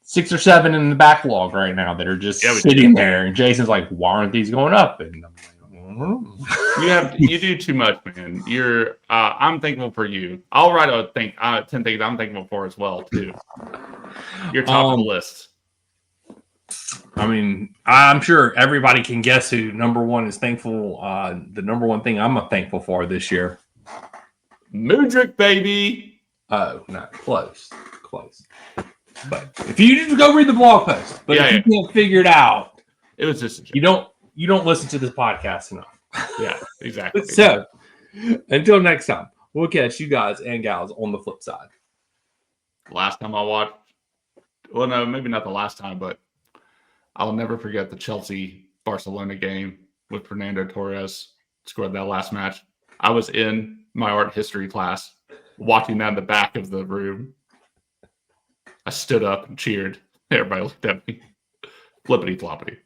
6 or 7 in the backlog right now that are just sitting there. And Jason's like, why aren't these going up? And I'm like, you do too much, man. I'm thankful for you. I'll write 10 things I'm thankful for as well, too. You're top of the list. I mean, I'm sure everybody can guess who number one is thankful. The number one thing I'm thankful for this year. Mudryk, baby. Oh, no, close. But if you just go read the blog post, but if you can't figure it out, it was just you don't listen to this podcast enough. Yeah, exactly. So until next time, we'll catch you guys and gals on the flip side. Last time I watched, well, no, maybe not the last time, but I'll never forget the Chelsea-Barcelona game with Fernando Torres scored that last match. I was in my art history class watching that in the back of the room. I stood up and cheered. Everybody looked at me. Flippity floppity.